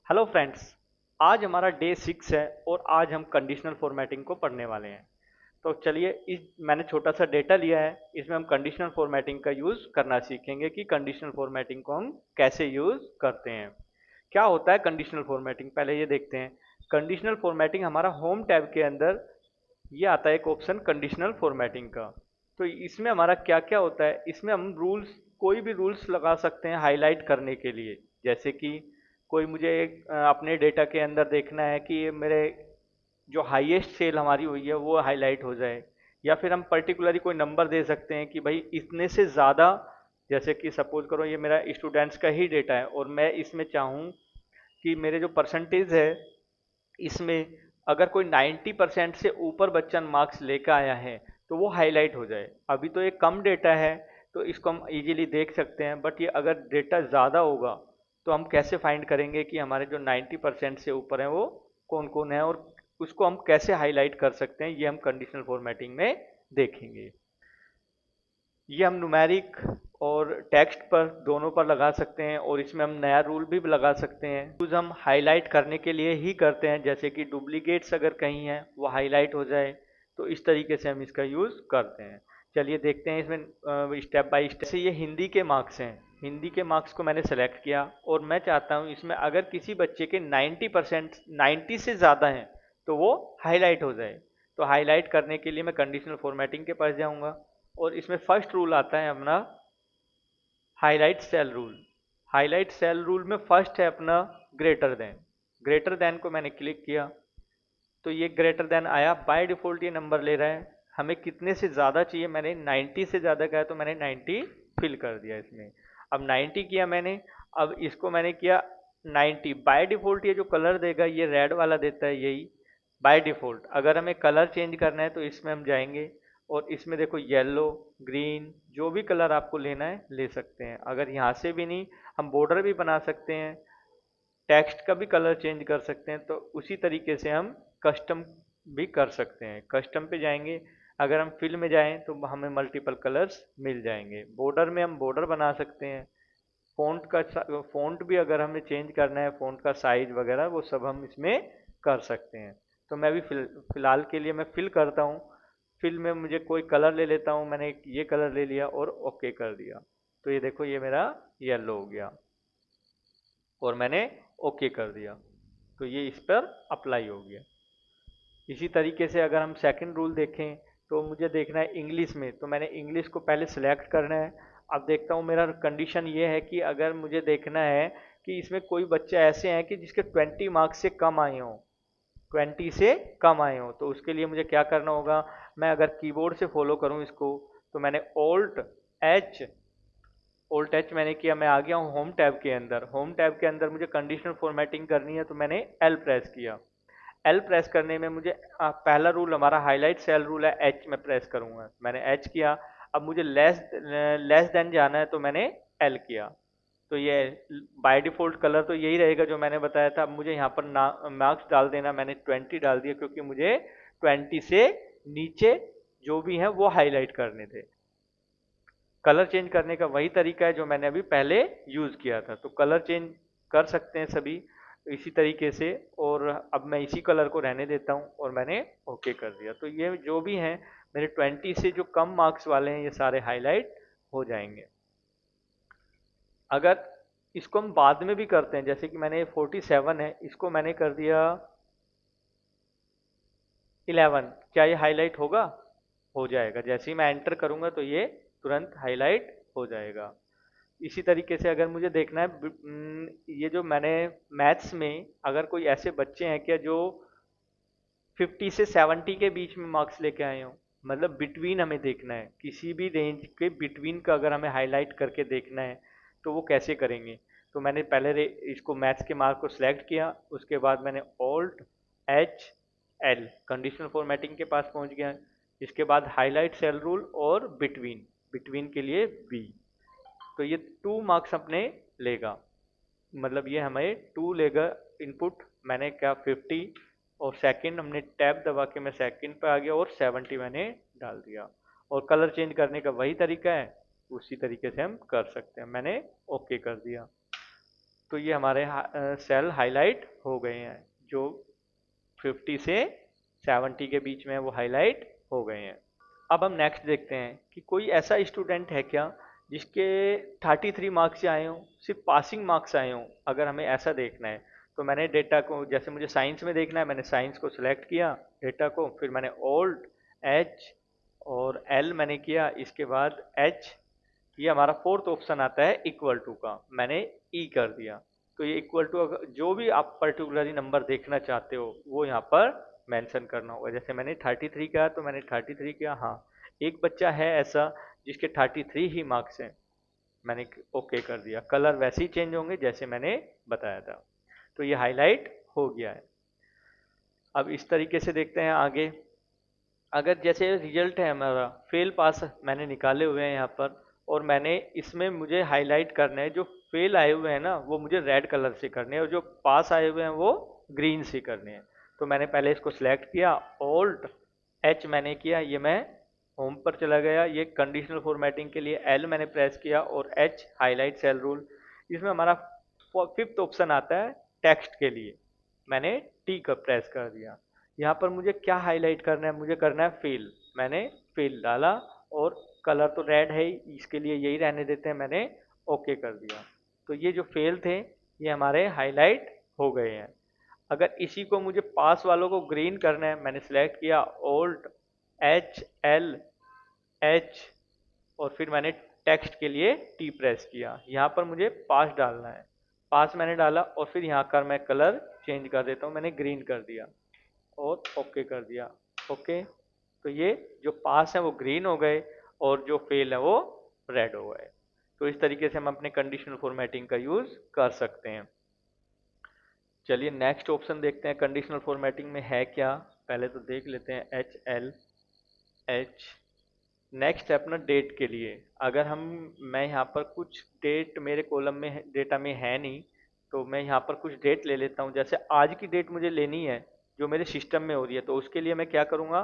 Hello friends. आज हमारा day 6 है और आज हम कंडीशनल फॉर्मेटिंग को पढ़ने वाले हैं। तो चलिए, इस मैंने छोटा सा डेटा लिया है, इसमें हम कंडीशनल फॉर्मेटिंग का यूज़ करना सीखेंगे कि कंडीशनल फॉर्मेटिंग को हम कैसे यूज़ करते हैं। क्या होता है कंडीशनल फॉर्मेटिंग, पहले ये देखते हैं। कंडीशनल फॉर्मेटिंग हमारा होम टैब के अंदर ये आता है एक ऑप्शन कंडीशनल फॉर्मेटिंग का। तो इसमें हमारा क्या क्या होता है, इसमें हम रूल्स, कोई भी रूल्स लगा सकते हैं हाईलाइट करने के लिए। जैसे कि कोई मुझे अपने डेटा के अंदर देखना है कि ये मेरे जो हाईएस्ट सेल हमारी हुई है वो हाईलाइट हो जाए, या फिर हम पर्टिकुलरली कोई नंबर दे सकते हैं कि भाई इतने से ज़्यादा। जैसे कि सपोज करो ये मेरा स्टूडेंट्स का ही डेटा है और मैं इसमें चाहूँ कि मेरे जो परसेंटेज है इसमें अगर कोई 90% से ऊपर बच्चा मार्क्स लेकर आया है तो वो हाईलाइट हो जाए। अभी तो ये कम डेटा है तो इसको हम इजीली देख सकते हैं, बट ये अगर डेटा ज़्यादा होगा तो हम कैसे फाइंड करेंगे कि हमारे जो 90% से ऊपर हैं वो कौन कौन है, और उसको हम कैसे हाईलाइट कर सकते हैं, ये हम कंडीशनल फॉर्मेटिंग में देखेंगे। ये हम न्यूमेरिक और टेक्स्ट पर दोनों पर लगा सकते हैं, और इसमें हम नया रूल भी लगा सकते हैं। यूज हम हाईलाइट करने के लिए ही करते हैं, जैसे कि डुप्लीकेट्स अगर कहीं हैं वो हाईलाइट हो जाए, तो इस तरीके से हम इसका यूज़ करते हैं। चलिए देखते हैं इसमें स्टेप बाय स्टेप से। ये हिंदी के मार्क्स हैं, हिंदी के मार्क्स को मैंने सेलेक्ट किया और मैं चाहता हूँ इसमें अगर किसी बच्चे के 90%, 90 से ज़्यादा हैं तो वो हाईलाइट हो जाए। तो हाईलाइट करने के लिए मैं कंडीशनल फॉर्मेटिंग के पास जाऊँगा, और इसमें फर्स्ट रूल आता है अपना highlight cell rule. Highlight cell rule में फर्स्ट है अपना ग्रेटर देन। ग्रेटर देन को मैंने क्लिक किया तो ये ग्रेटर देन आया। बाय डिफॉल्ट ये नंबर ले रहा है, हमें कितने से ज़्यादा चाहिए, मैंने 90 से ज़्यादा कहा तो मैंने 90 फिल कर दिया इसमें। अब 90 किया मैंने, अब इसको मैंने किया 90। बाय डिफॉल्ट ये जो कलर देगा ये रेड वाला देता है, यही बाय डिफॉल्ट। अगर हमें कलर चेंज करना है तो इसमें हम जाएंगे और इसमें देखो येलो, ग्रीन, जो भी कलर आपको लेना है ले सकते हैं। अगर यहाँ से भी नहीं, हम बॉर्डर भी बना सकते हैं, टेक्स्ट का भी कलर चेंज कर सकते हैं। तो उसी तरीके से हम कस्टम भी कर सकते हैं। कस्टम पे जाएंगे, अगर हम फिल में जाएं तो हमें मल्टीपल कलर्स मिल जाएंगे। बॉर्डर में हम बॉर्डर बना सकते हैं। फ़ॉन्ट भी अगर हमें चेंज करना है, फ़ॉन्ट का साइज वगैरह वो सब हम इसमें कर सकते हैं। तो मैं भी फिलहाल के लिए मैं फिल करता हूँ। फिल में मुझे कोई कलर ले लेता हूँ, मैंने ये कलर ले लिया और ओके कर दिया। तो ये देखो ये मेरा येलो हो गया और मैंने ओके कर दिया, तो ये इस पर अप्लाई हो गया। इसी तरीके से अगर हम सेकंड रूल देखें तो मुझे देखना है इंग्लिश में, तो मैंने इंग्लिश को पहले सेलेक्ट करना है। अब देखता हूँ मेरा कंडीशन ये है कि अगर मुझे देखना है कि इसमें कोई बच्चे ऐसे हैं कि जिसके 20 मार्क्स से कम आए हों, 20 से कम आए हों, तो उसके लिए मुझे क्या करना होगा। मैं अगर कीबोर्ड से फॉलो करूँ इसको तो मैंने एच ओल्ट टच मैंने किया, मैं आ गया हूँ होम टैब के अंदर। होम टैब के अंदर मुझे कंडीशनल फॉर्मेटिंग करनी है तो मैंने एल प्रेस किया। एल प्रेस करने में मुझे पहला रूल हमारा हाईलाइट सेल रूल है, एच में प्रेस करूंगा, मैंने एच किया। अब मुझे लेस देन जाना है तो मैंने एल किया। तो ये बाय डिफॉल्ट कलर तो यही रहेगा जो मैंने बताया था। अब मुझे यहाँ पर मार्क्स डाल देना, मैंने 20 डाल दिया क्योंकि मुझे 20 से नीचे जो भी हैं वो हाईलाइट करने थे। कलर चेंज करने का वही तरीका है जो मैंने अभी पहले यूज किया था, तो कलर चेंज कर सकते हैं सभी इसी तरीके से। और अब मैं इसी कलर को रहने देता हूँ और मैंने ओके कर दिया। तो ये जो भी हैं मेरे 20 से जो कम मार्क्स वाले हैं ये सारे हाईलाइट हो जाएंगे। अगर इसको हम बाद में भी करते हैं, जैसे कि मैंने 47 है, इसको मैंने कर दिया 11, क्या ये हाईलाइट होगा? हो जाएगा। जैसे ही मैं एंटर करूंगा तो ये तुरंत हाईलाइट हो जाएगा। इसी तरीके से अगर मुझे देखना है ये जो मैंने मैथ्स में अगर कोई ऐसे बच्चे हैं क्या जो 50 से 70 के बीच में मार्क्स लेके आए हो, मतलब बिटवीन हमें देखना है, किसी भी रेंज के बिटवीन का अगर हमें हाईलाइट करके देखना है तो वो कैसे करेंगे। तो मैंने पहले इसको मैथ्स के मार्क को सिलेक्ट किया, उसके बाद मैंने alt H L conditional formatting के पास पहुंच गया। इसके बाद हाईलाइट सेल रूल और बिटवीन, बिटवीन के लिए बी। तो ये 2 मार्क्स अपने लेगा, मतलब ये हमें 2 लेगा इनपुट। मैंने क्या 50, और सेकंड हमने टैब दबा के मैं सेकंड पे आ गया और 70 मैंने डाल दिया। और कलर चेंज करने का वही तरीका है, उसी तरीके से हम कर सकते हैं। मैंने ओके कर दिया। तो ये हमारे सेल हाईलाइट हो गए हैं, जो 50 से 70 के बीच में है, वो हाईलाइट हो गए हैं। अब हम नेक्स्ट देखते हैं कि कोई ऐसा स्टूडेंट है क्या जिसके 33 मार्क्स आए हों, सिर्फ पासिंग मार्क्स आए हों। अगर हमें ऐसा देखना है तो मैंने डेटा को, जैसे मुझे साइंस में देखना है, मैंने साइंस को सिलेक्ट किया डेटा को, फिर मैंने ओल्ड एच और एल मैंने किया, इसके बाद एच, ये हमारा फोर्थ ऑप्शन आता है इक्वल टू का, मैंने ई कर दिया। तो ये इक्वल टू, जो भी आप पर्टिकुलरली नंबर देखना चाहते हो वो यहाँ पर मेंशन करना होगा। जैसे मैंने 33 किया तो मैंने 33 किया। हाँ, एक बच्चा है ऐसा जिसके 33 ही मार्क्स हैं, मैंने ओके कर दिया। कलर वैसे ही चेंज होंगे जैसे मैंने बताया था। तो ये हाईलाइट हो गया है। अब इस तरीके से देखते हैं आगे। अगर जैसे रिजल्ट है हमारा, फेल पास मैंने निकाले हुए हैं यहाँ पर, और मैंने इसमें मुझे हाईलाइट करना है, जो फेल आए हुए हैं ना वो मुझे रेड कलर से करने हैं, और जो पास आए हुए हैं वो ग्रीन से करने हैं। तो मैंने पहले इसको सिलेक्ट किया, ऑल्ट एच मैंने किया, ये मैं होम पर चला गया। ये कंडीशनल फॉर्मेटिंग के लिए एल मैंने प्रेस किया, और एच हाईलाइट सेल रूल। इसमें हमारा फिफ्थ ऑप्शन आता है टेक्स्ट के लिए, मैंने टी का प्रेस कर दिया। यहाँ पर मुझे क्या हाईलाइट करना है, मुझे करना है फेल, मैंने फेल डाला, और कलर तो रेड है ही, इसके लिए यही रहने देते हैं, मैंने ओके कर दिया। तो ये जो फेल थे ये हमारे हाईलाइट हो गए हैं। अगर इसी को मुझे पास वालों को ग्रीन करना है, मैंने सेलेक्ट किया ओल्ट एच एल एच, और फिर मैंने टेक्स्ट के लिए टी प्रेस किया। यहाँ पर मुझे पास डालना है, पास मैंने डाला, और फिर यहाँ का मैं कलर चेंज कर देता हूँ, मैंने ग्रीन कर दिया और ओके कर दिया। ओके, तो ये जो पास है वो ग्रीन हो गए, और जो फेल है वो रेड हो गए। तो इस तरीके से हम अपने कंडीशनल फॉर्मेटिंग का यूज कर सकते हैं। चलिए नेक्स्ट ऑप्शन देखते हैं कंडीशनल फॉर्मेटिंग में है क्या। पहले तो देख लेते हैं एच एल एच। नेक्स्ट है अपना डेट के लिए। अगर हम, मैं यहाँ पर कुछ डेट मेरे कॉलम में डेटा में है नहीं, तो मैं यहाँ पर कुछ डेट ले लेता हूँ। जैसे आज की डेट मुझे लेनी है जो मेरे सिस्टम में हो रही है, तो उसके लिए मैं क्या करूँगा,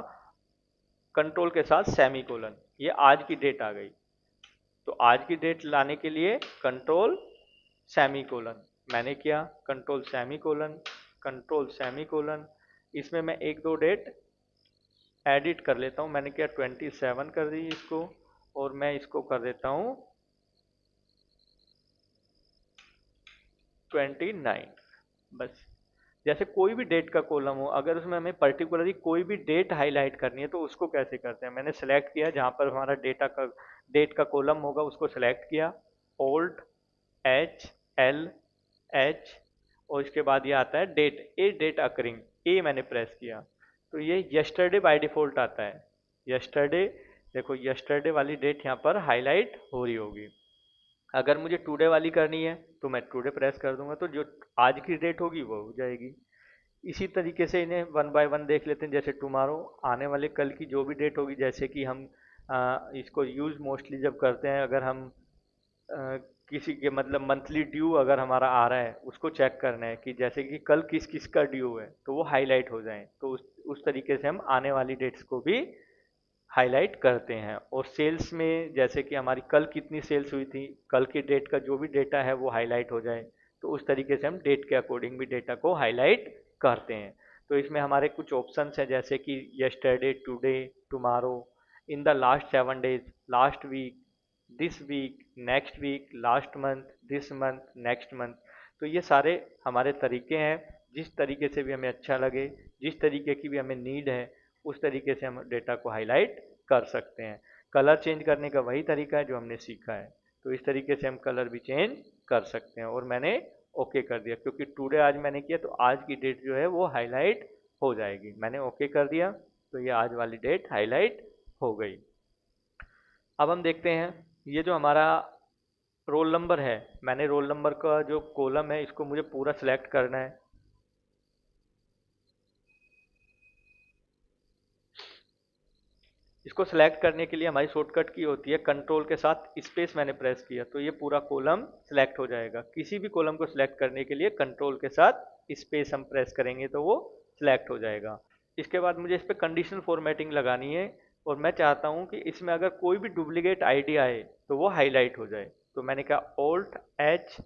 कंट्रोल के साथ सेमी कोलन, ये आज की डेट आ गई। तो आज की डेट लाने के लिए कंट्रोल सेमी कोलन मैंने किया, control semi colon, control semi colon. इसमें मैं एक दो डेट एडिट कर लेता हूँ। मैंने क्या 27 कर दी इसको, और मैं इसको कर देता हूँ 29। बस, जैसे कोई भी डेट का कॉलम हो, अगर उसमें हमें पर्टिकुलरली कोई भी डेट हाईलाइट करनी है तो उसको कैसे करते हैं। मैंने सेलेक्ट किया जहाँ पर हमारा डेट का कॉलम होगा, उसको सेलेक्ट किया, ओल्ट एच एल एच, और इसके बाद ये आता है डेट, ए डेट अकरिंग, ए मैंने प्रेस किया। तो ये यस्टरडे बाय डिफॉल्ट आता है, यस्टरडे। देखो यस्टरडे वाली डेट यहाँ पर हाईलाइट हो रही होगी। अगर मुझे टुडे वाली करनी है तो मैं टुडे प्रेस कर दूंगा, तो जो आज की डेट होगी वो हो जाएगी। इसी तरीके से इन्हें वन बाय वन देख लेते हैं। जैसे टुमारो, आने वाले कल की जो भी डेट होगी, जैसे कि हम इसको यूज़ मोस्टली जब करते हैं, अगर हम अ, किसी के मतलब मंथली ड्यू अगर हमारा आ रहा है उसको चेक करना है कि जैसे कि कल किस किस का ड्यू है, तो वो हाईलाइट हो जाए। तो उस तरीके से हम आने वाली डेट्स को भी हाईलाइट करते हैं। और सेल्स में जैसे कि हमारी कल कितनी सेल्स हुई थी, कल की डेट का जो भी डेटा है वो हाईलाइट हो जाए, तो उस तरीके से हम डेट के अकॉर्डिंग भी डेटा को हाईलाइट करते हैं। तो इसमें हमारे कुछ ऑप्शंस हैं, जैसे कि yesterday, today, tomorrow, in the last 7 days, last week, this week, next week, last month, this month, next month. तो ये सारे हमारे तरीके हैं, जिस तरीके से भी हमें अच्छा लगे, जिस तरीके की भी हमें नीड है, उस तरीके से हम डेटा को हाईलाइट कर सकते हैं। कलर चेंज करने का वही तरीका है जो हमने सीखा है, तो इस तरीके से हम कलर भी चेंज कर सकते हैं। और मैंने ओके कर दिया, क्योंकि टुडे आज मैंने किया तो आज की डेट जो है वो हाईलाइट हो जाएगी। मैंने ओके कर दिया तो ये आज वाली डेट हाईलाइट हो गई। अब हम देखते हैं ये जो हमारा रोल नंबर है, मैंने रोल नंबर का जो कॉलम है इसको मुझे पूरा सिलेक्ट करना है। इसको सिलेक्ट करने के लिए हमारी शॉर्टकट की होती है कंट्रोल के साथ स्पेस, मैंने प्रेस किया तो ये पूरा कॉलम सिलेक्ट हो जाएगा। किसी भी कॉलम को सिलेक्ट करने के लिए कंट्रोल के साथ स्पेस हम प्रेस करेंगे तो वो सिलेक्ट हो जाएगा। इसके बाद मुझे इस पर कंडीशनल फॉर्मेटिंग लगानी है, और मैं चाहता हूँ कि इसमें अगर कोई भी डुप्लीकेट आईडी आए तो वो हाईलाइट हो जाए। तो मैंने कहा ओल्ट एच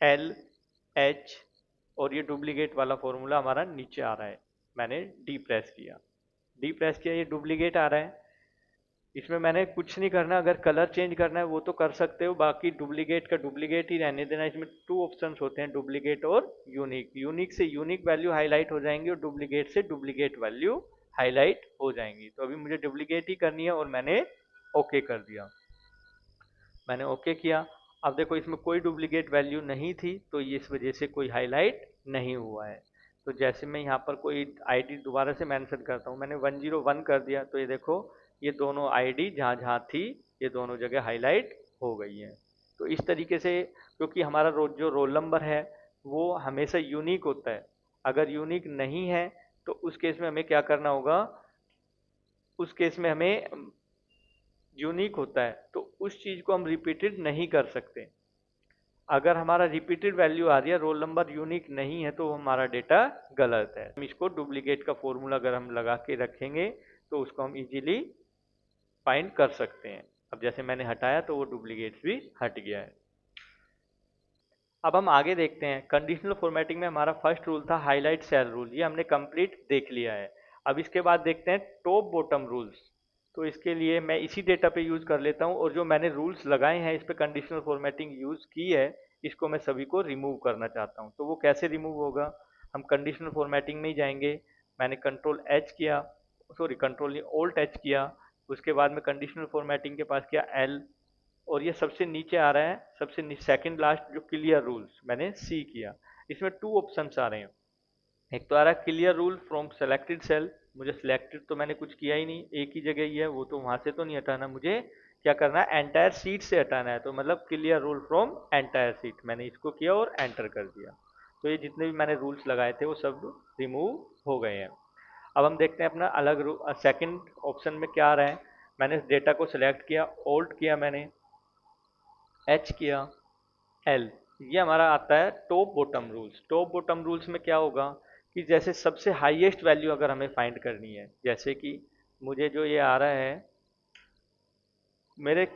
एल, एच, और ये डुप्लीकेट वाला फॉर्मूला हमारा नीचे आ रहा है। मैंने डी प्रेस किया, डी प्रेस किया, ये डुप्लीकेट आ रहा है। इसमें मैंने कुछ नहीं करना, अगर कलर चेंज करना है वो तो कर सकते हो, बाकी डुप्लीकेट का डुप्लीकेट ही रहने देना। इसमें टू ऑप्शंस होते हैं, डुप्लीकेट और यूनिक। यूनिक से यूनिक वैल्यू हाईलाइट हो जाएंगी और डुप्लीकेट से डुप्लीकेट वैल्यू हाईलाइट हो जाएंगी। तो अभी मुझे डुप्लीकेट ही करनी है और मैंने ओके कर दिया। मैंने ओके किया। अब देखो इसमें कोई डुप्लीकेट वैल्यू नहीं थी, तो ये इस वजह से कोई हाईलाइट नहीं हुआ है। तो जैसे मैं यहाँ पर कोई आईडी दोबारा से मेंशन करता हूँ, मैंने 101 कर दिया, तो ये देखो ये दोनों आईडी जहाँ जहाँ थी ये दोनों जगह हाईलाइट हो गई है। तो इस तरीके से, क्योंकि हमारा जो रोल नंबर है वो हमेशा यूनिक होता है, अगर यूनिक नहीं है तो उस केस में हमें क्या करना होगा, उस केस में हमें यूनिक होता है तो उस चीज को हम रिपीटेड नहीं कर सकते। अगर हमारा रिपीटेड वैल्यू आ रही है, रोल नंबर यूनिक नहीं है, तो हमारा डेटा गलत है। हम इसको डुप्लीकेट का फॉर्मूला अगर हम लगा के रखेंगे तो उसको हम इजीली फाइंड कर सकते हैं। अब जैसे मैंने हटाया तो वो डुप्लीकेट भी हट गया है। अब हम आगे देखते हैं। कंडीशनल फॉर्मेटिंग में हमारा फर्स्ट रूल था हाईलाइट सेल रूल, ये हमने कंप्लीट देख लिया है। अब इसके बाद देखते हैं टॉप बॉटम रूल्स। तो इसके लिए मैं इसी डेटा पे यूज कर लेता हूँ, और जो मैंने रूल्स लगाए हैं इस पे कंडीशनल फॉर्मेटिंग यूज की है, इसको मैं सभी को रिमूव करना चाहता हूँ। तो वो कैसे रिमूव होगा, हम कंडीशनल फॉर्मेटिंग में ही जाएंगे। मैंने कंट्रोल एच किया, सॉरी कंट्रोल नहीं, ओल्ट एच किया। उसके बाद में कंडीशनल फॉर्मेटिंग के पास किया एल, और ये सबसे नीचे आ रहा है, सबसे सेकंड लास्ट जो क्लियर रूल्स, मैंने सी किया। इसमें टू ऑप्शंस आ रहे हैं। एक तो आ रहा है clear rule from selected cell, मुझे सिलेक्टेड तो मैंने कुछ किया ही नहीं, एक ही जगह ही है, वो तो वहां से तो नहीं हटाना, मुझे क्या करना है, एंटायर सीट से हटाना है। तो मतलब clear rule from entire seat, मैंने इसको किया और एंटर कर दिया। तो ये जितने भी मैंने रूल्स लगाए थे वो सब रिमूव हो गए हैं। अब हम देखते हैं अपना अलग सेकंड ऑप्शन में क्या आ रहा है। मैंने डेटा को सिलेक्ट किया, ओल्ट किया मैंने, एच किया, एल, ये हमारा आता है top bottom rules. Top bottom rules में क्या होगा कि जैसे सबसे हाईएस्ट वैल्यू अगर हमें फाइंड करनी है, जैसे कि मुझे जो ये आ रहा है, मेरे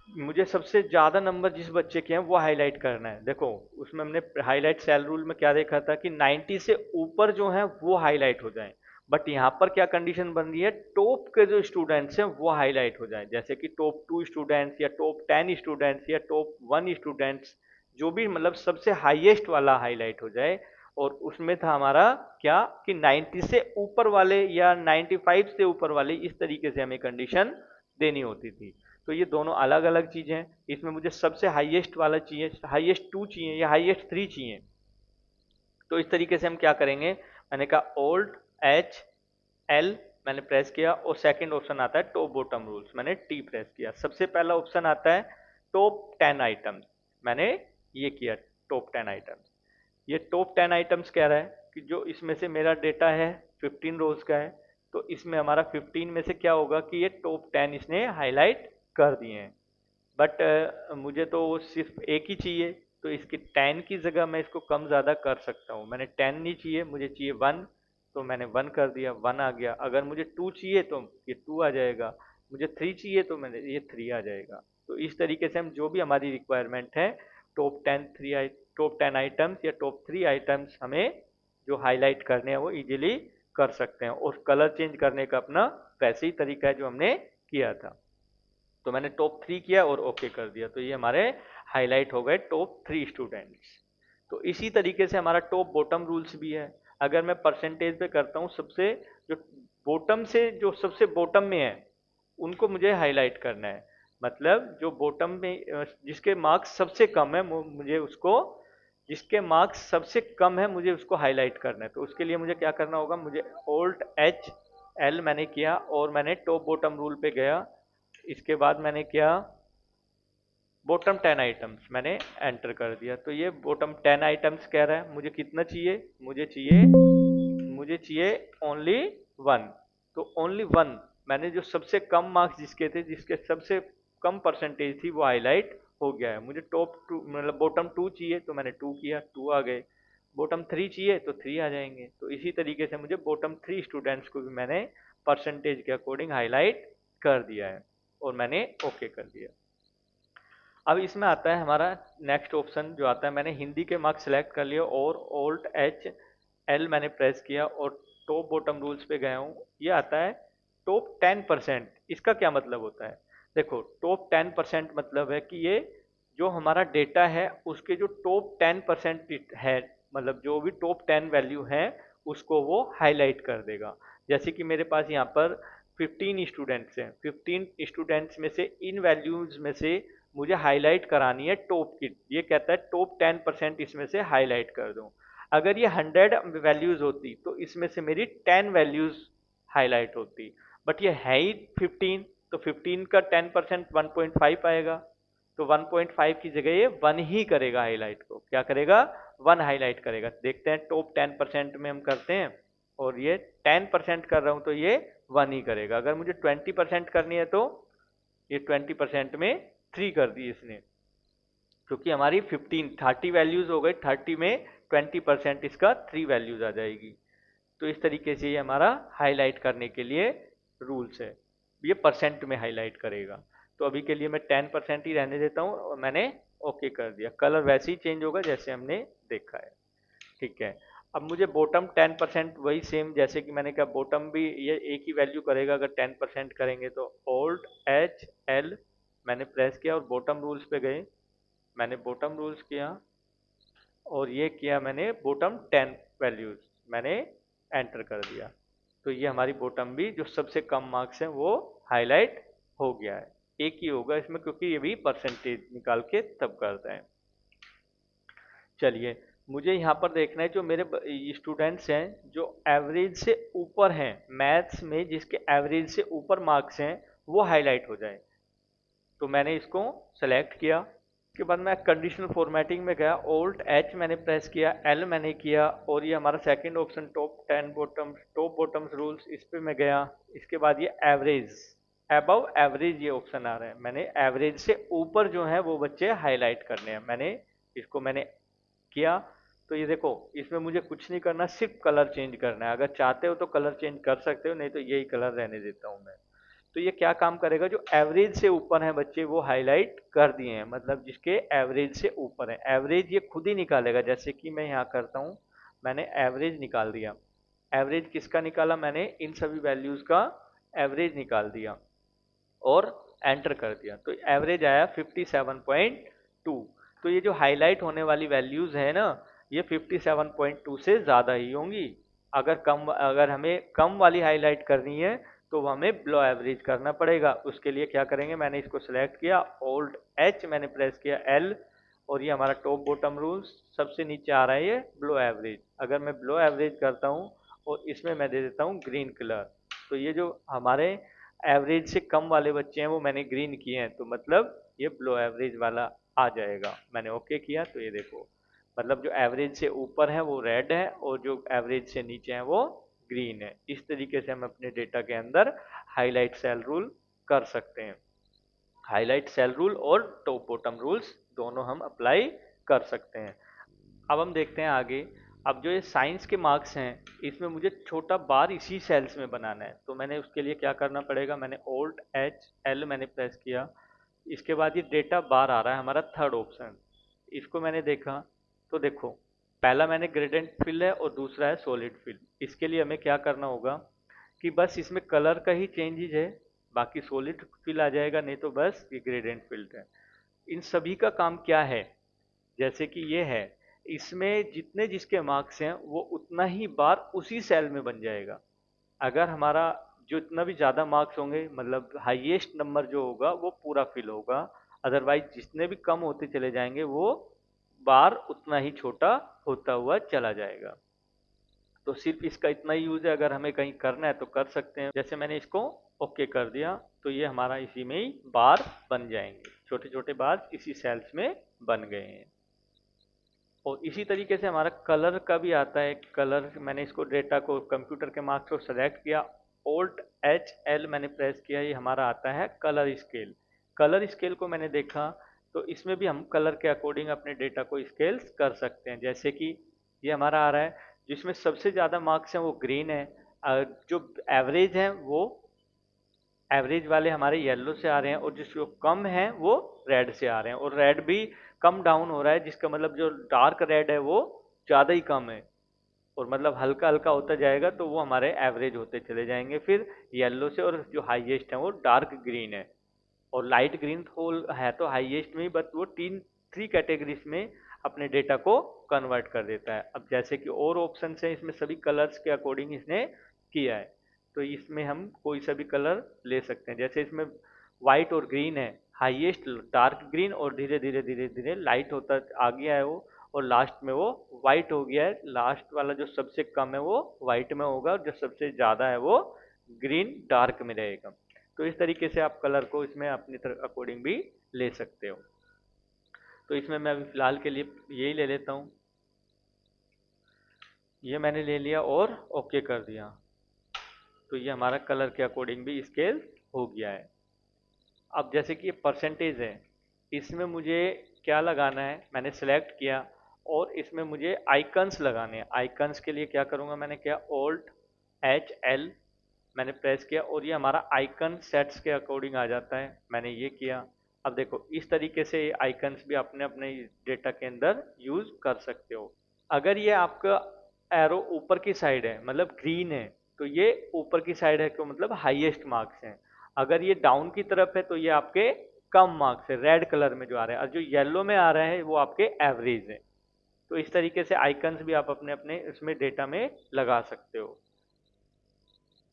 मुझे सबसे ज्यादा नंबर जिस बच्चे के हैं वो हाईलाइट करना है। देखो उसमें हमने हाईलाइट सेल रूल में क्या देखा था कि 90 से ऊपर जो है वो हाईलाइट हो जाए, बट यहाँ पर क्या कंडीशन बन रही है, टॉप के जो स्टूडेंट्स हैं वो हाईलाइट हो जाए। जैसे कि टॉप 2 स्टूडेंट्स या टॉप 10 स्टूडेंट्स या टॉप 1 स्टूडेंट्स, जो भी मतलब सबसे हाईएस्ट वाला हाईलाइट हो जाए। और उसमें था हमारा क्या कि 90 से ऊपर वाले या 95 से ऊपर वाले, इस तरीके से हमें कंडीशन देनी होती थी। तो ये दोनों अलग अलग चीजें हैं। इसमें मुझे सबसे हाईएस्ट वाला चाहिए, हाईएस्ट 2 चाहिए या हाईएस्ट 3 चाहिए। तो इस तरीके से हम क्या करेंगे, मैंने कहा ओल्ट एच एल, मैंने प्रेस किया, और सेकंड ऑप्शन आता है टॉप बॉटम रूल्स, मैंने टी प्रेस किया। सबसे पहला ऑप्शन आता है टॉप 10 आइटम्स, मैंने ये किया टॉप 10 आइटम्स। ये टॉप 10 आइटम्स कह रहा है कि जो इसमें से मेरा डेटा है 15 रोज का है, तो इसमें हमारा 15 में से क्या होगा कि ये टॉप 10 इसने हाईलाइट कर दिए हैं। बट मुझे तो सिर्फ एक ही चाहिए, तो इसकी 10 की जगह मैं इसको कम ज़्यादा कर सकता हूँ। मैंने 10 नहीं चाहिए, मुझे चाहिए 1, तो मैंने 1 कर दिया, 1 आ गया। अगर मुझे 2 चाहिए तो ये 2 आ जाएगा, मुझे 3 चाहिए तो मैंने ये 3 आ जाएगा। तो इस तरीके से हम जो भी हमारी रिक्वायरमेंट है, टॉप 10 टॉप 10 आइटम्स या टॉप 3 आइटम्स हमें जो हाईलाइट करने हैं वो इजीली कर सकते हैं। और कलर चेंज करने का अपना वैसे ही तरीका है जो हमने किया था। तो मैंने टॉप 3 किया और ओके कर दिया, तो ये हमारे हाईलाइट हो गए टॉप 3 स्टूडेंट्स। तो इसी तरीके से हमारा टॉप बॉटम रूल्स भी है। अगर मैं परसेंटेज पे करता हूँ, सबसे जो बॉटम से जो सबसे बॉटम में है उनको मुझे हाईलाइट करना है। मतलब जो बॉटम में जिसके मार्क्स सबसे कम है, मुझे उसको, जिसके मार्क्स सबसे कम है मुझे उसको हाईलाइट करना है। तो उसके लिए मुझे क्या करना होगा, मुझे ओल्ट एच एल मैंने किया और मैंने टॉप बॉटम रूल पे गया। इसके बाद मैंने क्या, बॉटम 10 आइटम्स मैंने एंटर कर दिया। तो ये बॉटम 10 आइटम्स कह रहा है, मुझे कितना चाहिए, मुझे चाहिए ओनली 1। तो ओनली 1, मैंने जो सबसे कम मार्क्स जिसके थे, जिसके सबसे कम परसेंटेज थी, वो हाईलाइट हो गया है। मुझे टॉप 2 मतलब बॉटम 2 चाहिए, तो मैंने 2 किया, 2 आ गए। बॉटम 3 चाहिए तो 3 आ जाएंगे। तो इसी तरीके से मुझे बॉटम 3 स्टूडेंट्स को भी मैंने परसेंटेज के अकॉर्डिंग हाईलाइट कर दिया है और मैंने ओके कर दिया। अब इसमें आता है हमारा नेक्स्ट ऑप्शन जो आता है, मैंने हिंदी के मार्क्स सेलेक्ट कर लिए और ऑल्ट एच एल मैंने प्रेस किया और टॉप बॉटम रूल्स पे गया हूँ। ये आता है टॉप 10%। इसका क्या मतलब होता है? देखो, टॉप 10% मतलब है कि ये जो हमारा डेटा है उसके जो टॉप 10% है, मतलब जो भी टॉप 10 वैल्यू है उसको वो हाईलाइट कर देगा। जैसे कि मेरे पास यहाँ पर 15 स्टूडेंट्स हैं, 15 स्टूडेंट्स में से इन वैल्यूज में से मुझे हाईलाइट करानी है टॉप की। ये कहता है टॉप 10% इसमें से हाईलाइट कर दूं। अगर ये 100 वैल्यूज होती तो इसमें से मेरी 10 वैल्यूज हाईलाइट होती, बट ये है ही 15, तो 15 का 10% 1.5 आएगा। तो 1.5 की जगह ये 1 ही करेगा हाईलाइट को। क्या करेगा? 1 हाईलाइट करेगा। देखते हैं, टॉप 10% में हम करते हैं और ये 10% कर रहा हूं तो ये 1 ही करेगा। अगर मुझे 20% करनी है तो ये 20% में 3 कर दी इसने, क्योंकि हमारी 30 वैल्यूज हो गई, 30 में 20% इसका 3 वैल्यूज आ जाएगी। तो इस तरीके से ये हमारा हाईलाइट करने के लिए रूल्स है। ये परसेंट में हाईलाइट करेगा। तो अभी के लिए मैं 10% ही रहने देता हूँ और मैंने ओके कर दिया। कलर वैसे ही चेंज होगा जैसे हमने देखा है। ठीक है। अब मुझे बॉटम 10% वही सेम, जैसे कि मैंने कहा बॉटम भी ये एक ही वैल्यू करेगा अगर 10% करेंगे तो। ओल्ड एच एल मैंने प्रेस किया और बॉटम रूल्स पे गए, मैंने बॉटम रूल्स किया और ये किया मैंने बॉटम 10 वैल्यूज मैंने एंटर कर दिया। तो ये हमारी बॉटम भी जो सबसे कम मार्क्स हैं वो हाईलाइट हो गया है। एक ही होगा इसमें क्योंकि ये भी परसेंटेज निकाल के तब करता है। चलिए, मुझे यहाँ पर देखना है जो मेरे स्टूडेंट्स हैं जो एवरेज से ऊपर हैं मैथ्स में, जिसके एवरेज से ऊपर मार्क्स हैं वो हाईलाइट हो जाए। तो मैंने इसको सेलेक्ट किया। उसके बाद मैं कंडीशनल फॉर्मेटिंग में गया, ओल्ट एच मैंने प्रेस किया, एल मैंने किया और ये हमारा second option top bottoms rules, इस पे मैं गया। इसके बाद ये एवरेज, अबव एवरेज ये ऑप्शन आ रहा है, मैंने एवरेज से ऊपर जो है वो बच्चे हाईलाइट करने हैं। मैंने किया। तो ये देखो, इसमें मुझे कुछ नहीं करना, सिर्फ कलर चेंज करना है। अगर चाहते हो तो कलर चेंज कर सकते हो, नहीं तो यही कलर रहने देता हूं मैं। तो ये क्या काम करेगा, जो एवरेज से ऊपर है बच्चे वो हाईलाइट कर दिए हैं, मतलब जिसके एवरेज से ऊपर है। एवरेज ये खुद ही निकालेगा। जैसे कि मैं यहाँ करता हूँ, मैंने एवरेज निकाल दिया। एवरेज किसका निकाला? मैंने इन सभी वैल्यूज का एवरेज निकाल दिया और एंटर कर दिया। तो एवरेज आया 57.2। तो ये जो हाईलाइट होने वाली वैल्यूज है ना, ये 57.2 से ज़्यादा ही होंगी। अगर हमें कम वाली हाईलाइट करनी है तो हमें बिलो एवरेज करना पड़ेगा। उसके लिए क्या करेंगे, मैंने इसको सिलेक्ट किया, ओल्ड एच मैंने प्रेस किया, एल, और ये हमारा टॉप बॉटम रूल्स सबसे नीचे आ रहा है, ये बिलो एवरेज। अगर मैं बिलो एवरेज करता हूँ और इसमें मैं दे देता हूँ ग्रीन कलर, तो ये जो हमारे एवरेज से कम वाले बच्चे हैं वो मैंने ग्रीन किए हैं, तो मतलब ये बिलो एवरेज वाला आ जाएगा। मैंने ओके किया तो ये देखो, मतलब जो एवरेज से ऊपर है वो रेड है और जो एवरेज से नीचे है वो ग्रीन है। इस तरीके से हम अपने डेटा के अंदर हाईलाइट सेल रूल कर सकते हैं। हाईलाइट सेल रूल और टॉप बॉटम रूल्स दोनों हम अप्लाई कर सकते हैं। अब हम देखते हैं आगे। अब जो ये साइंस के मार्क्स हैं इसमें मुझे छोटा बार इसी सेल्स में बनाना है, तो मैंने उसके लिए क्या करना पड़ेगा, मैंने ओल्ट एच एल मैंने प्रेस किया। इसके बाद ये डेटा बार आ रहा है हमारा थर्ड ऑप्शन, इसको मैंने देखा। तो देखो, पहला मैंने ग्रेडेंट फिल है और दूसरा है सॉलिड फिल। इसके लिए हमें क्या करना होगा कि बस इसमें कलर का ही चेंजेज है, बाकी सॉलिड फिल आ जाएगा, नहीं तो बस ये ग्रेडेंट फिल्ड है। इन सभी का काम क्या है, जैसे कि ये है, इसमें जितने जिसके मार्क्स हैं वो उतना ही बार उसी सेल में बन जाएगा। अगर हमारा जो इतना भी ज़्यादा मार्क्स होंगे, मतलब हाईएस्ट नंबर जो होगा वो पूरा फिल होगा। अदरवाइज जितने भी कम होते चले जाएंगे वो बार उतना ही छोटा होता हुआ चला जाएगा। तो सिर्फ इसका इतना ही यूज है, अगर हमें कहीं करना है तो कर सकते हैं। जैसे मैंने इसको ओके कर दिया तो ये हमारा इसी में ही बार बन जाएंगे, छोटे छोटे बार इसी सेल्स में बन गए हैं। और इसी तरीके से हमारा कलर का भी आता है। कलर, मैंने इसको डेटा को कंप्यूटर के मार्क्स को सेलेक्ट किया, ओल्ट एच एल मैंने प्रेस किया, ये हमारा आता है कलर स्केल। कलर स्केल को मैंने देखा तो इसमें भी हम कलर के अकॉर्डिंग अपने डेटा को स्केल्स कर सकते हैं। जैसे कि ये हमारा आ रहा है, जिसमें सबसे ज़्यादा मार्क्स हैं वो ग्रीन है, जो एवरेज है वो एवरेज वाले हमारे येलो से आ रहे हैं और जो कम है वो रेड से आ रहे हैं, और रेड भी कम डाउन हो रहा है, जिसका मतलब जो डार्क रेड है वो ज़्यादा ही कम है, और मतलब हल्का हल्का होता जाएगा तो वो हमारे एवरेज होते चले जाएंगे फिर येलो से, और जो हाईएस्ट है वो डार्क ग्रीन है, और लाइट ग्रीन थोल है तो हाईएस्ट में ही, बट वो थ्री कैटेगरीज में अपने डेटा को कन्वर्ट कर देता है। अब जैसे कि और ऑप्शन है इसमें, सभी कलर्स के अकॉर्डिंग इसने किया है, तो इसमें हम कोई सा भी कलर ले सकते हैं। जैसे इसमें वाइट और ग्रीन है, हाईएस्ट डार्क ग्रीन, और धीरे धीरे धीरे धीरे लाइट होता आ गया है वो, और लास्ट में वो वाइट हो गया है। लास्ट वाला जो सबसे कम है वो वाइट में होगा, और जो सबसे ज़्यादा है वो ग्रीन डार्क में रहेगा। तो इस तरीके से आप कलर को इसमें अपनी तरह अकॉर्डिंग भी ले सकते हो। तो इसमें मैं अभी फ़िलहाल के लिए यही ले लेता हूँ, ये मैंने ले लिया और ओके कर दिया, तो ये हमारा कलर के अकॉर्डिंग भी स्केल हो गया है। अब जैसे कि ये परसेंटेज है, इसमें मुझे क्या लगाना है, मैंने सेलेक्ट किया, और इसमें मुझे आइकन्स लगाने हैं। आइकन्स के लिए क्या करूँगा, मैंने क्या Alt+H+L मैंने प्रेस किया, और ये हमारा आइकन सेट्स के अकॉर्डिंग आ जाता है, मैंने ये किया। अब देखो इस तरीके से आइकन्स भी अपने अपने डेटा के अंदर यूज कर सकते हो। अगर ये आपका एरो ऊपर की साइड है, मतलब ग्रीन है, तो ये ऊपर की साइड है, तो मतलब हाईएस्ट मार्क्स हैं। अगर ये डाउन की तरफ है तो ये आपके कम मार्क्स है, रेड कलर में जो आ रहा है, और जो येलो में आ रहा है वो आपके एवरेज है। तो इस तरीके से आइकन्स भी आप अपने अपने इसमें डेटा में लगा सकते हो,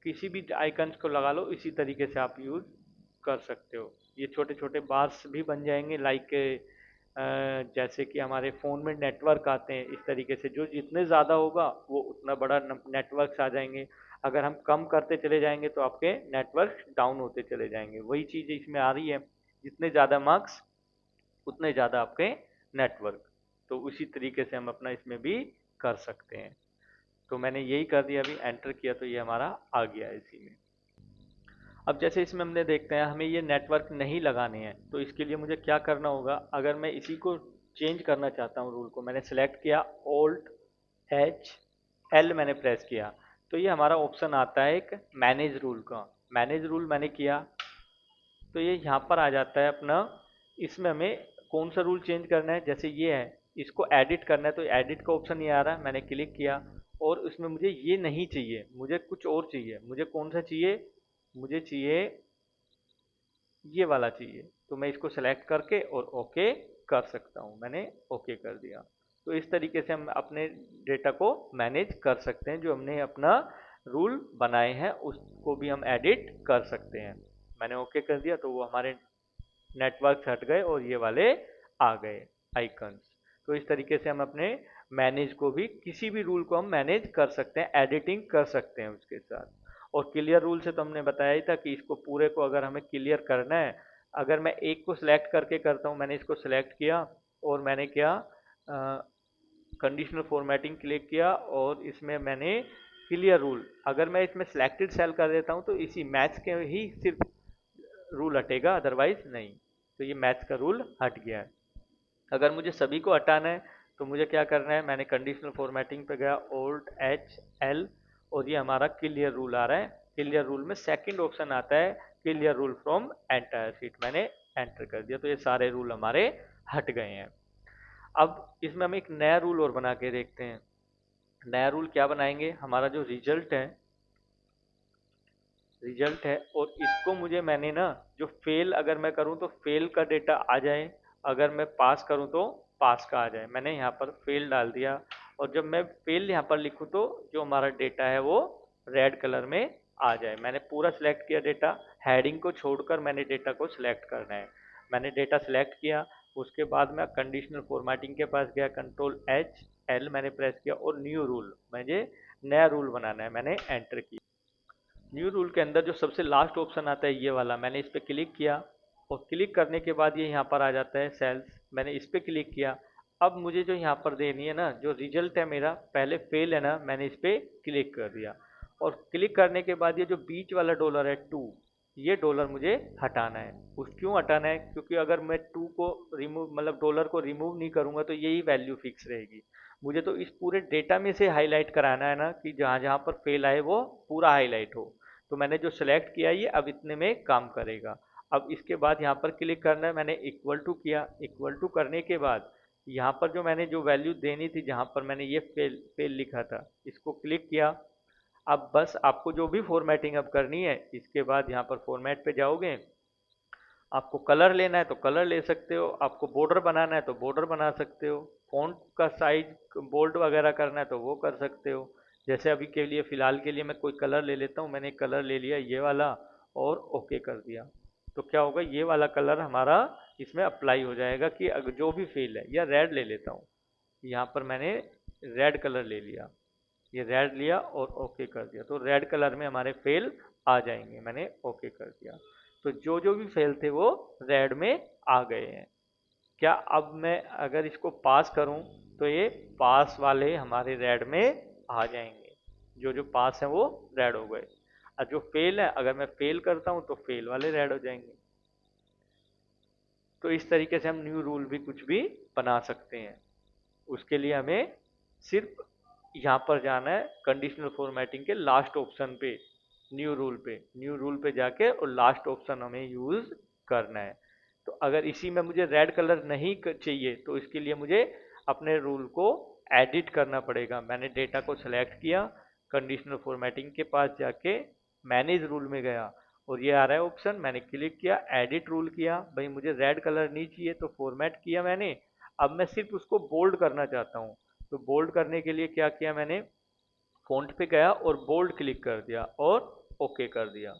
किसी भी आइकन्स को लगा लो, इसी तरीके से आप यूज कर सकते हो। ये छोटे छोटे बार्स भी बन जाएंगे, लाइक जैसे कि हमारे फ़ोन में नेटवर्क आते हैं, इस तरीके से जो जितने ज़्यादा होगा वो उतना बड़ा नेटवर्क्स आ जाएंगे। अगर हम कम करते चले जाएंगे तो आपके नेटवर्क डाउन होते चले जाएंगे। वही चीज़ इसमें आ रही है, जितने ज़्यादा मार्क्स उतने ज़्यादा आपके नेटवर्क। तो उसी तरीके से हम अपना इसमें भी कर सकते हैं। तो मैंने यही कर दिया, अभी एंटर किया तो ये हमारा आ गया है इसी में। अब जैसे इसमें हमने देखते हैं हमें ये नेटवर्क नहीं लगाने हैं, तो इसके लिए मुझे क्या करना होगा, अगर मैं इसी को चेंज करना चाहता हूँ रूल को, मैंने सेलेक्ट किया, Alt+L मैंने प्रेस किया, तो ये हमारा ऑप्शन आता है एक मैनेज रूल का। मैनेज रूल मैंने किया तो ये यहाँ पर आ जाता है अपना। इसमें हमें कौन सा रूल चेंज करना है, जैसे ये है, इसको एडिट करना है, तो एडिट का ऑप्शन ये आ रहा है, मैंने क्लिक किया, और उसमें मुझे ये नहीं चाहिए, मुझे कुछ और चाहिए। मुझे कौन सा चाहिए, मुझे चाहिए ये वाला चाहिए, तो मैं इसको सेलेक्ट करके और ओके कर सकता हूँ। मैंने ओके कर दिया। तो इस तरीके से हम अपने डेटा को मैनेज कर सकते हैं, जो हमने अपना रूल बनाए हैं उसको भी हम एडिट कर सकते हैं। मैंने ओके कर दिया तो वो हमारे नेटवर्क हट गए और ये वाले आ गए आइकन्स। तो इस तरीके से हम अपने मैनेज को भी, किसी भी रूल को हम मैनेज कर सकते हैं, एडिटिंग कर सकते हैं उसके साथ। और क्लियर रूल से तो हमने बताया ही था कि इसको पूरे को अगर हमें क्लियर करना है, अगर मैं एक को सिलेक्ट करके करता हूँ, मैंने इसको सिलेक्ट किया और मैंने क्या कंडीशनल फॉर्मेटिंग क्लिक किया, और इसमें मैंने क्लियर रूल, अगर मैं इसमें सिलेक्टेड सेल कर देता हूँ तो इसी मैथ्स के ही सिर्फ रूल हटेगा, अदरवाइज नहीं। तो ये मैथ्स का रूल हट गया है। अगर मुझे सभी को हटाना है तो मुझे क्या करना है, मैंने कंडीशनल फॉर्मेटिंग पे गया, Alt+L, और ये हमारा क्लियर रूल आ रहा है। क्लियर रूल में सेकंड ऑप्शन आता है clear rule from entire sheet, मैंने एंटर कर दिया, तो ये सारे रूल हमारे हट गए हैं। अब इसमें हम एक नया रूल और बना के देखते हैं। नया रूल क्या बनाएंगे, हमारा जो रिजल्ट है, और इसको मुझे, मैंने ना जो फेल अगर मैं करूं तो फेल का डेटा आ जाए, अगर मैं पास करूं तो पास का आ जाए। मैंने यहाँ पर फेल डाल दिया, और जब मैं फेल यहाँ पर लिखूं तो जो हमारा डेटा है वो रेड कलर में आ जाए। मैंने पूरा सिलेक्ट किया डेटा, हेडिंग को छोड़कर मैंने डेटा को सिलेक्ट करना है। मैंने डेटा सिलेक्ट किया, उसके बाद मैं कंडीशनल फॉर्मेटिंग के पास गया, Ctrl+H+L मैंने प्रेस किया, और न्यू रूल, मुझे नया रूल बनाना है, मैंने एंटर किया। न्यू रूल के अंदर जो सबसे लास्ट ऑप्शन आता है ये वाला, मैंने इस पर क्लिक किया, और क्लिक करने के बाद ये यहाँ पर आ जाता है सेल्स, मैंने इस पर क्लिक किया। अब मुझे जो यहाँ पर देनी है ना, जो रिजल्ट है मेरा, पहले फेल है ना, मैंने इस पर क्लिक कर दिया, और क्लिक करने के बाद ये जो बीच वाला डॉलर है 2, ये डॉलर मुझे हटाना है। उस क्यों हटाना है, क्योंकि अगर मैं 2 को रिमूव, मतलब डॉलर को रिमूव नहीं करूँगा तो यही वैल्यू फिक्स रहेगी। मुझे तो इस पूरे डेटा में से हाईलाइट कराना है ना, कि जहाँ जहाँ पर फेल आए वो पूरा हाईलाइट हो। तो मैंने जो सिलेक्ट किया ये अब इतने में काम करेगा। अब इसके बाद यहाँ पर क्लिक करना है, मैंने इक्वल टू किया, इक्वल टू करने के बाद यहाँ पर जो मैंने जो वैल्यू देनी थी, जहाँ पर मैंने ये फेल फेल लिखा था, इसको क्लिक किया। अब बस आपको जो भी फॉर्मेटिंग अब करनी है, इसके बाद यहाँ पर फॉर्मेट पे जाओगे, आपको कलर लेना है तो कलर ले सकते हो, आपको बॉर्डर बनाना है तो बॉर्डर बना सकते हो, फॉन्ट का साइज बोल्ड वगैरह करना है तो वो कर सकते हो। जैसे अभी के लिए फ़िलहाल के लिए मैं कोई कलर ले लेता हूँ, मैंने कलर ले लिया ये वाला और ओके कर दिया। तो क्या होगा, ये वाला कलर हमारा इसमें अप्लाई हो जाएगा कि अगर जो भी फील है, या रेड ले लेता हूँ, यहाँ पर मैंने रेड कलर ले लिया, ये रेड लिया और ओके कर दिया, तो रेड कलर में हमारे फेल आ जाएंगे, मैंने ओके कर दिया। तो जो जो भी फेल थे वो रेड में आ गए हैं। क्या अब मैं अगर इसको पास करूं तो ये पास वाले हमारे रेड में आ जाएंगे, जो जो पास हैं वो रेड हो गए। और जो फेल है, अगर मैं फेल करता हूं तो फेल वाले रेड हो जाएंगे। तो इस तरीके से हम न्यू रूल भी कुछ भी बना सकते हैं। उसके लिए हमें सिर्फ यहाँ पर जाना है कंडीशनल फॉर्मेटिंग के लास्ट ऑप्शन पे, न्यू रूल पे जाके और लास्ट ऑप्शन हमें यूज करना है। तो अगर इसी में मुझे रेड कलर नहीं चाहिए तो इसके लिए मुझे अपने रूल को एडिट करना पड़ेगा। मैंने डेटा को सिलेक्ट किया, कंडीशनल फॉर्मेटिंग के पास जाके मैनेज रूल में गया और ये आ रहा है ऑप्शन, मैंने क्लिक किया, एडिट रूल किया, भाई मुझे रेड कलर नहीं चाहिए तो फॉर्मेट किया मैंने। अब मैं सिर्फ उसको बोल्ड करना चाहता हूँ, तो बोल्ड करने के लिए क्या किया मैंने, फ़ॉन्ट पे गया और बोल्ड क्लिक कर दिया और ओके कर दिया।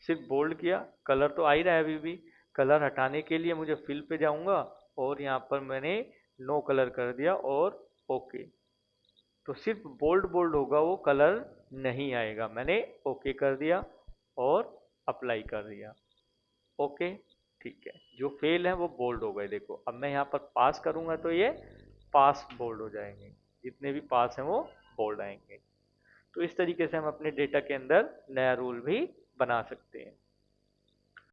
सिर्फ बोल्ड किया, कलर तो आ ही रहा है अभी भी। कलर हटाने के लिए मुझे फिल पे जाऊंगा और यहाँ पर मैंने नो कलर कर दिया और ओके। तो सिर्फ बोल्ड बोल्ड होगा, वो कलर नहीं आएगा। मैंने ओके कर दिया और अप्लाई कर दिया। ओके, ठीक है। जो फेल है वो बोल्ड हो गए, देखो। अब मैं यहाँ पर पास करूंगा तो ये पास बोल्ड हो जाएंगे, जितने भी पास हैं वो बोल्ड आएंगे। तो इस तरीके से हम अपने डेटा के अंदर नया रूल भी बना सकते हैं।